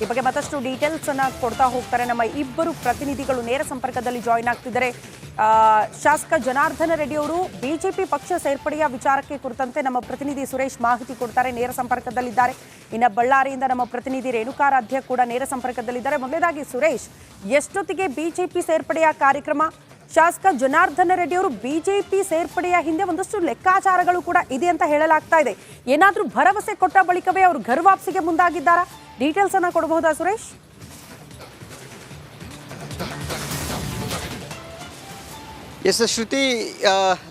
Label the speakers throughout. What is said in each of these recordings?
Speaker 1: ಈ ಬಗ್ಗೆ ಮತ್ತಷ್ಟು ಡೀಟೇಲ್ಸ್ ಅನ್ನ ಕೊಡ್ತಾ ಹೋಗ್ತಾರೆ ನಮ್ಮ ಇಬ್ಬರು ಪ್ರತಿನಿಧಿಗಳು ನೇರ ಸಂಪರ್ಕದಲ್ಲಿ ಜಾಯಿನ್ ಆಗ್ತಿದ್ದಾರೆ. ಶಾಸಕ ಜನಾರ್ದನ ರೆಡ್ಡಿ ಅವರು ಬಿಜೆಪಿ ಪಕ್ಷ ಸೇರ್ಪಡೆಯ ವಿಚಾರಕ್ಕೆ ಕುರಿತಂತೆ ನಮ್ಮ ಪ್ರತಿನಿಧಿ ಸುರೇಶ್ ಮಾಹಿತಿ ಕೊಡ್ತಾರೆ, ನೇರ ಸಂಪರ್ಕದಲ್ಲಿದ್ದಾರೆ. ಇನ್ನು ಬಳ್ಳಾರಿಯಿಂದ ನಮ್ಮ ಪ್ರತಿನಿಧಿ ರೇಣುಕಾರಾಧ್ಯ ಕೂಡ ನೇರ ಸಂಪರ್ಕದಲ್ಲಿದ್ದಾರೆ. ಮೊದಲನೇದಾಗಿ ಸುರೇಶ್, ಎಷ್ಟೊತ್ತಿಗೆ ಬಿಜೆಪಿ ಸೇರ್ಪಡೆಯ ಕಾರ್ಯಕ್ರಮ? ಶಾಸಕ ಜನಾರ್ದನ ರೆಡ್ಡಿ ಅವರು ಬಿಜೆಪಿ ಸೇರ್ಪಡೆಯ ಹಿಂದೆ ಒಂದಷ್ಟು ಲೆಕ್ಕಾಚಾರಗಳು ಕೂಡ ಇದೆ ಅಂತ ಹೇಳಲಾಗ್ತಾ ಇದೆ. ಏನಾದರೂ ಭರವಸೆ ಕೊಟ್ಟ ಬಳಿಕವೇ ಅವರು ಘರ್ವಾಪ್ಸಿಗೆ ಮುಂದಾಗಿದ್ದಾರಾ? ಡೀಟೇಲ್ಸ್ ಅನ್ನ ಕೊಡಬಹುದಾ ಸುರೇಶ್?
Speaker 2: ಎಸ್ ಶ್ರುತಿ,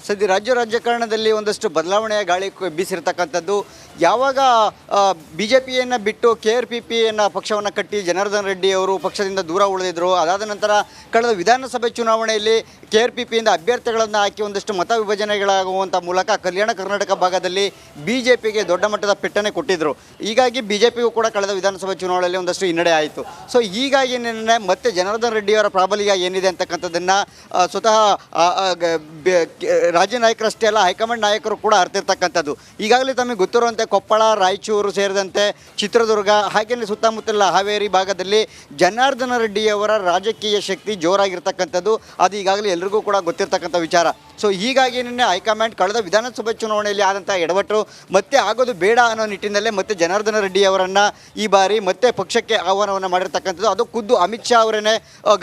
Speaker 2: ಸದ್ಯ ರಾಜಕಾರಣದಲ್ಲಿ ಒಂದಷ್ಟು ಬದಲಾವಣೆಯ ಗಾಳಿ ಬೀಸಿರ್ತಕ್ಕಂಥದ್ದು. ಯಾವಾಗ ಬಿ ಜೆ ಪಿಯನ್ನು ಬಿಟ್ಟು KRPP ಪಕ್ಷವನ್ನು ಕಟ್ಟಿ ಜನಾರ್ದನ ರೆಡ್ಡಿ ಅವರು ಪಕ್ಷದಿಂದ ದೂರ ಉಳಿದಿದ್ದರು. ಅದಾದ ನಂತರ ಕಳೆದ ವಿಧಾನಸಭೆ ಚುನಾವಣೆಯಲ್ಲಿ KRPPಯಿಂದ ಅಭ್ಯರ್ಥಿಗಳನ್ನು ಹಾಕಿ ಒಂದಷ್ಟು ಮತ ವಿಭಜನೆಗಳಾಗುವಂಥ ಮೂಲಕ ಕಲ್ಯಾಣ ಕರ್ನಾಟಕ ಭಾಗದಲ್ಲಿ BJPಗೆ ದೊಡ್ಡ ಮಟ್ಟದ ಪೆಟ್ಟನೆ ಕೊಟ್ಟಿದ್ದರು. ಹೀಗಾಗಿ BJPಗೂ ಕೂಡ ಕಳೆದ ವಿಧಾನಸಭೆ ಚುನಾವಣೆಯಲ್ಲಿ ಒಂದಷ್ಟು ಹಿನ್ನಡೆ ಆಯಿತು. ಸೊ ಹೀಗಾಗಿ ನಿನ್ನೆ ಮತ್ತೆ ಜನಾರ್ದನ ರೆಡ್ಡಿಯವರ ಪ್ರಾಬಲ್ಯ ಏನಿದೆ ಅಂತಕ್ಕಂಥದ್ದನ್ನು ಸ್ವತಃ ರಾಜ್ಯ ನಾಯಕರಷ್ಟೇ ಅಲ್ಲ, ಹೈಕಮಾಂಡ್ ನಾಯಕರು ಕೂಡ ಅರ್ತಿರ್ತಕ್ಕಂಥದ್ದು. ಈಗಾಗಲೇ ತಮಗೆ ಗೊತ್ತಿರುವಂತೆ ಕೊಪ್ಪಳ, ರಾಯಚೂರು ಸೇರಿದಂತೆ ಚಿತ್ರದುರ್ಗ, ಹಾಗೆಯೇ ಸುತ್ತಮುತ್ತಲ ಹಾವೇರಿ ಭಾಗದಲ್ಲಿ ಜನಾರ್ದನ ರೆಡ್ಡಿಯವರ ರಾಜಕೀಯ ಶಕ್ತಿ ಜೋರಾಗಿರ್ತಕ್ಕಂಥದ್ದು. ಅದು ಈಗಾಗಲೇ ಎಲ್ರಿಗೂ ಕೂಡ ಗೊತ್ತಿರ್ತಕ್ಕಂಥ ವಿಚಾರ. ಸೊ ಹೀಗಾಗಿ ನಿನ್ನೆ ಹೈಕಮಾಂಡ್ ಕಳೆದ ವಿಧಾನಸಭೆ ಚುನಾವಣೆಯಲ್ಲಿ ಆದಂಥ ಎಡವಟ್ಟು ಮತ್ತೆ ಆಗೋದು ಬೇಡ ಅನ್ನೋ ನಿಟ್ಟಿನಲ್ಲೇ ಮತ್ತೆ ಜನಾರ್ದನ ರೆಡ್ಡಿ ಅವರನ್ನು ಈ ಬಾರಿ ಮತ್ತೆ ಪಕ್ಷಕ್ಕೆ ಆಹ್ವಾನವನ್ನು ಮಾಡಿರ್ತಕ್ಕಂಥದ್ದು. ಅದು ಖುದ್ದು ಅಮಿತ್ ಶಾ ಅವರನ್ನೇ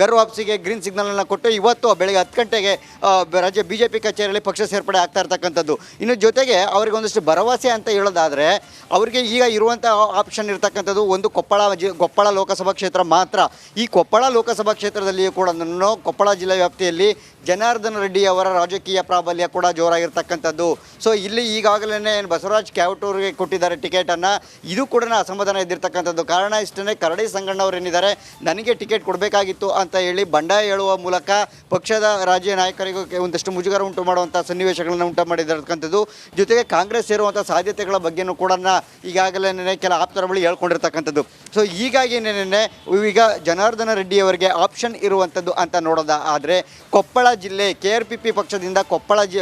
Speaker 2: ಘರ್ವಾಪ್ಸಿಗೆ ಗ್ರೀನ್ ಸಿಗ್ನಲನ್ನು ಕೊಟ್ಟು ಇವತ್ತು ಬೆಳಗ್ಗೆ 10 ಗಂಟೆಗೆ ರಾಜ್ಯ BJP ಕಚೇರಿಯಲ್ಲಿ ಪಕ್ಷ ಸೇರ್ಪಡೆ ಆಗ್ತಾ ಇರ್ತಕ್ಕಂಥದ್ದು. ಇನ್ನು ಜೊತೆಗೆ ಅವರಿಗೆ ಒಂದಷ್ಟು ಭರವಸೆ ಅಂತ ಹೇಳೋದಾದರೆ ಅವರಿಗೆ ಈಗ ಇರುವಂಥ ಆಪ್ಷನ್ ಇರ್ತಕ್ಕಂಥದ್ದು ಒಂದು ಕೊಪ್ಪಳ ಲೋಕಸಭಾ ಕ್ಷೇತ್ರ ಮಾತ್ರ. ಈ ಕೊಪ್ಪಳ ಲೋಕಸಭಾ ಕ್ಷೇತ್ರದಲ್ಲಿಯೂ ಕೂಡ ಕೊಪ್ಪಳ ಜಿಲ್ಲಾ ವ್ಯಾಪ್ತಿಯಲ್ಲಿ ಜನಾರ್ದನ ರೆಡ್ಡಿ ಅವರ ರಾಜಕೀಯ ಪ್ರಾಬಲ್ಯ ಕೂಡ ಜೋರಾಗಿರ್ತಕ್ಕಂಥದ್ದು. ಸೊ ಇಲ್ಲಿ ಈಗಾಗಲೇ ಬಸವರಾಜ್ ಕ್ಯಾವಟೂರಿಗೆ ಕೊಟ್ಟಿದ್ದಾರೆ ಟಿಕೆಟನ್ನು. ಇದು ಕೂಡ ಅಸಮಾಧಾನ ಇದ್ದಿರ್ತಕ್ಕಂಥದ್ದು. ಕಾರಣ ಇಷ್ಟೇ, ಕರಡಿ ಸಂಗಣ್ಣವರು ಏನಿದ್ದಾರೆ ನನಗೆ ಟಿಕೆಟ್ ಕೊಡಬೇಕಾಗಿತ್ತು ಅಂತ ಹೇಳಿ ಬಂಡಾಯ ಹೇಳುವ ಮೂಲಕ ಪಕ್ಷದ ರಾಜ್ಯ ನಾಯಕರಿಗೂ ಒಂದಷ್ಟು ಮುಜುಗರ ಉಂಟು ಮಾಡುವಂಥ ಸನ್ನಿವೇಶಗಳನ್ನು ಉಂಟು ಮಾಡಿರ್ತಕ್ಕಂಥದ್ದು. ಜೊತೆಗೆ ಕಾಂಗ್ರೆಸ್ ಸೇರುವಂಥ ಸಾಧ್ಯತೆಗಳ ಬಗ್ಗೆಯೂ ಕೂಡ ಈಗಾಗಲೇ ಕೆಲ ಆಪ್ತರ ಬಳಿ ಹೇಳ್ಕೊಂಡಿರ್ತಕ್ಕಂಥದ್ದು. ಸೊ ಹೀಗಾಗಿ ಈಗ ಜನಾರ್ದನ ರೆಡ್ಡಿ ಅವರಿಗೆ ಆಪ್ಷನ್ ಇರುವಂಥದ್ದು ಅಂತ ನೋಡೋದ ಆದರೆ ಕೊಪ್ಪಳ ಜಿಲ್ಲೆ KRPP ಪಕ್ಷದಿಂದ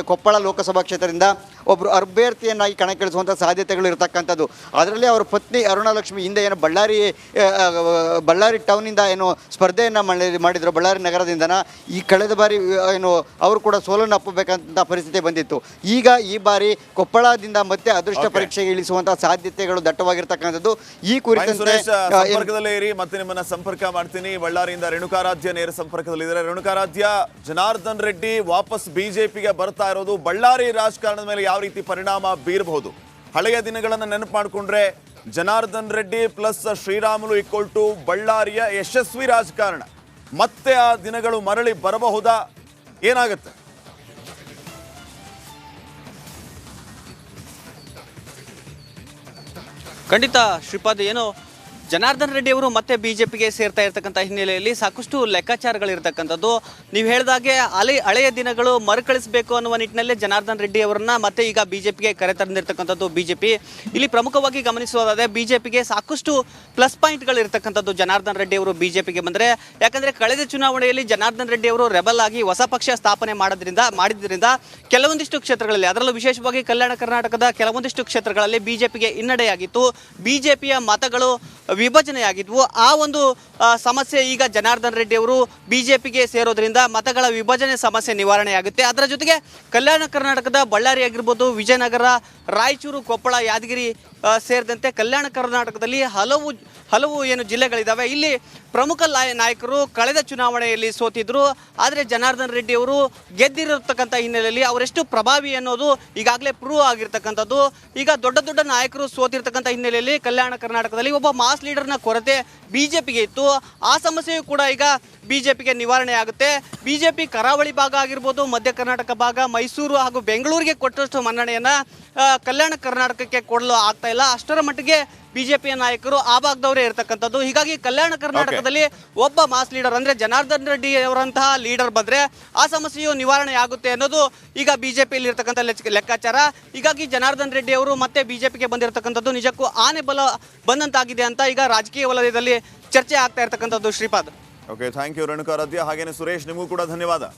Speaker 2: ಕೊಪ್ಪಳ ಲೋಕಸಭಾ ಕ್ಷೇತ್ರದಿಂದ ಒಬ್ಬರು ಅಭ್ಯರ್ಥಿಯನ್ನಾಗಿ ಕಣಕ್ಕಿಳಿಸುವಂಥ ಸಾಧ್ಯತೆಗಳು ಇರತಕ್ಕಂಥದ್ದು. ಅದರಲ್ಲಿ ಅವರ ಪತ್ನಿ ಅರುಣಲಕ್ಷ್ಮಿ ಹಿಂದೆ ಏನು ಬಳ್ಳಾರಿ ಟೌನಿಂದ ಏನು ಸ್ಪರ್ಧೆಯನ್ನು ಮಾಡಿದರು, ಬಳ್ಳಾರಿ ನಗರದಿಂದ. ಈ ಕಳೆದ ಬಾರಿ ಏನು ಅವರು ಕೂಡ ಸೋಲನ್ನು ಅಪ್ಪಬೇಕಂತ ಪರಿಸ್ಥಿತಿ ಬಂದಿತ್ತು. ಈಗ ಈ ಬಾರಿ ಕೊಪ್ಪಳದಿಂದ ಮತ್ತೆ ಅದೃಷ್ಟ ಪರೀಕ್ಷೆಗೆ ಇಳಿಸುವಂತಹ ಸಾಧ್ಯತೆಗಳು ದಟ್ಟವಾಗಿರ್ತಕ್ಕಂಥದ್ದು. ಈ ಕುರಿತಂತೆ
Speaker 3: ಸಂಪರ್ಕದಲ್ಲೇ ಇರಿ, ಮತ್ತೆ ನಿಮ್ಮನ್ನ ಸಂಪರ್ಕ ಮಾಡ್ತೀನಿ. ಬಳ್ಳಾರಿಯಿಂದ ರೇಣುಕಾರಾಧ್ಯ ನೇರ ಸಂಪರ್ಕದಲ್ಲಿದ್ದಾರೆ. ರೇಣುಕಾರಾಧ್ಯ, ಜನಾರ್ದನ್ ರೆಡ್ಡಿ ವಾಪಸ್ BJPಗೆ ಬರ್ತಾ ಇರೋದು ಬಳ್ಳಾರಿ ರಾಜಕಾರಣದ ಮೇಲೆ ಯಾವ ರೀತಿ ಪರಿಣಾಮ ಬೀರಬಹುದು? ಹಳೆಯ ದಿನಗಳನ್ನು ನೆನಪು ಮಾಡಿಕೊಂಡ್ರೆ ಜನಾರ್ದನ್ ರೆಡ್ಡಿ ಪ್ಲಸ್ ಶ್ರೀರಾಮುಲು = ಬಳ್ಳಾರಿಯ ಯಶಸ್ವಿ ರಾಜಕಾರಣ. ಮತ್ತೆ ಆ ದಿನಗಳು ಮರಳಿ ಬರಬಹುದಾ? ಏನಾಗುತ್ತೆ?
Speaker 4: ಖಂಡಿತ ಶ್ರೀಪಾದ್, ಏನು ಜನಾರ್ದನ ರೆಡ್ಡಿ ಅವರು ಮತ್ತೆ BJPಗೆ ಸೇರ್ತಾ ಇರ್ತಕ್ಕಂಥ ಹಿನ್ನೆಲೆಯಲ್ಲಿ ಸಾಕಷ್ಟು ಲೆಕ್ಕಾಚಾರಗಳಿರ್ತಕ್ಕಂಥದ್ದು. ನೀವು ಹೇಳಿದಾಗೆ ಹಳೆಯ ದಿನಗಳು ಮರುಕಳಿಸಬೇಕು ಅನ್ನುವ ನಿಟ್ಟಿನಲ್ಲೇ ಜನಾರ್ದನ ರೆಡ್ಡಿ ಅವರನ್ನ ಮತ್ತೆ ಈಗ BJPಗೆ ಕರೆತಂದಿರ್ತಕ್ಕಂಥದ್ದು BJP. ಇಲ್ಲಿ ಪ್ರಮುಖವಾಗಿ ಗಮನಿಸುವುದಾದರೆ BJPಗೆ ಸಾಕಷ್ಟು ಪ್ಲಸ್ ಪಾಯಿಂಟ್ಗಳು ಇರ್ತಕ್ಕಂಥದ್ದು ಜನಾರ್ದನ ರೆಡ್ಡಿ ಅವರು BJPಗೆ ಬಂದರೆ. ಯಾಕಂದರೆ ಕಳೆದ ಚುನಾವಣೆಯಲ್ಲಿ ಜನಾರ್ದನ ರೆಡ್ಡಿ ಅವರು ರೆಬಲ್ ಆಗಿ ಹೊಸ ಪಕ್ಷ ಸ್ಥಾಪನೆ ಮಾಡಿದ್ರಿಂದ ಕೆಲವೊಂದಿಷ್ಟು ಕ್ಷೇತ್ರಗಳಲ್ಲಿ, ಅದರಲ್ಲೂ ವಿಶೇಷವಾಗಿ ಕಲ್ಯಾಣ ಕರ್ನಾಟಕದ ಕೆಲವೊಂದಿಷ್ಟು ಕ್ಷೇತ್ರಗಳಲ್ಲಿ BJPಗೆ ಹಿನ್ನಡೆಯಾಗಿತ್ತು. BJPಯ ಮತಗಳು ವಿಭಜನೆಯಾಗಿದ್ವು. ಆ ಒಂದು ಸಮಸ್ಯೆ ಈಗ ಜನಾರ್ದನ ರೆಡ್ಡಿ ಅವರು BJPಗೆ ಸೇರೋದ್ರಿಂದ ಮತಗಳ ವಿಭಜನೆ ಸಮಸ್ಯೆ ನಿವಾರಣೆಯಾಗುತ್ತೆ. ಅದರ ಜೊತೆಗೆ ಕಲ್ಯಾಣ ಕರ್ನಾಟಕದ ಬಳ್ಳಾರಿ ಆಗಿರ್ಬೋದು, ವಿಜಯನಗರ, ರಾಯಚೂರು, ಕೊಪ್ಪಳ, ಯಾದಗಿರಿ ಸೇರಿದಂತೆ ಕಲ್ಯಾಣ ಕರ್ನಾಟಕದಲ್ಲಿ ಹಲವು ಏನು ಜಿಲ್ಲೆಗಳಿದ್ದಾವೆ. ಇಲ್ಲಿ ಪ್ರಮುಖ ನಾಯಕರು ಕಳೆದ ಚುನಾವಣೆಯಲ್ಲಿ ಸೋತಿದ್ರು. ಆದರೆ ಜನಾರ್ದನ ರೆಡ್ಡಿ ಅವರು ಗೆದ್ದಿರತಕ್ಕಂಥ ಹಿನ್ನೆಲೆಯಲ್ಲಿ ಅವರೆಷ್ಟು ಪ್ರಭಾವಿ ಅನ್ನೋದು ಈಗಾಗಲೇ ಪ್ರೂವ್ ಆಗಿರ್ತಕ್ಕಂಥದ್ದು. ಈಗ ದೊಡ್ಡ ನಾಯಕರು ಸೋತಿರ್ತಕ್ಕಂಥ ಹಿನ್ನೆಲೆಯಲ್ಲಿ ಕಲ್ಯಾಣ ಕರ್ನಾಟಕದಲ್ಲಿ ಒಬ್ಬ ಮಾಸ್ ಲೀಡರ್ನ ಕೊರತೆ BJPಗೆ ಇತ್ತು. ಆ ಸಮಸ್ಯೆಯು ಕೂಡ ಈಗ BJPಗೆ ನಿವಾರಣೆ ಆಗುತ್ತೆ. BJP ಕರಾವಳಿ ಭಾಗ ಆಗಿರ್ಬೋದು, ಮಧ್ಯ ಕರ್ನಾಟಕ ಭಾಗ, ಮೈಸೂರು ಹಾಗೂ ಬೆಂಗಳೂರಿಗೆ ಕೊಟ್ಟಷ್ಟು ಮನ್ನಣೆಯನ್ನು ಕಲ್ಯಾಣ ಕರ್ನಾಟಕಕ್ಕೆ ಕೊಡಲು ಆಗ್ತಾ ಇಲ್ಲ. ಅಷ್ಟರ ಮಟ್ಟಿಗೆ BJPಯ ನಾಯಕರು ಆ ಭಾಗದವರೇ ಇರತಕ್ಕಂಥದ್ದು. ಹೀಗಾಗಿ ಕಲ್ಯಾಣ ಕರ್ನಾಟಕದಲ್ಲಿ ಒಬ್ಬ ಮಾಸ್ ಲೀಡರ್ ಅಂದರೆ ಜನಾರ್ದನ ರೆಡ್ಡಿ ಅವರಂತಹ ಲೀಡರ್ ಬಂದರೆ ಆ ಸಮಸ್ಯೆಯು ನಿವಾರಣೆ ಆಗುತ್ತೆ ಅನ್ನೋದು ಈಗ BJPಯಲ್ಲಿ ಇರ್ತಕ್ಕಂಥ ಲೆಕ್ಕಾಚಾರ. ಹೀಗಾಗಿ ಜನಾರ್ದನ ರೆಡ್ಡಿ ಅವರು ಮತ್ತೆ BJPಗೆ ಬಂದಿರತಕ್ಕಂಥದ್ದು ನಿಜಕ್ಕೂ ಆನೆ ಬಲ ಬಂದಂತಾಗಿದೆ ಅಂತ ಈಗ ರಾಜಕೀಯ ವಲಯದಲ್ಲಿ ಚರ್ಚೆ ಆಗ್ತಾ ಇರ್ತಕ್ಕಂಥದ್ದು Shripad.
Speaker 3: Okay, thank you Renukaradhya. ಹಾಗೇನೆ ಸುರೇಶ್, ನಿಮಗೂ ಕೂಡ ಧನ್ಯವಾದ.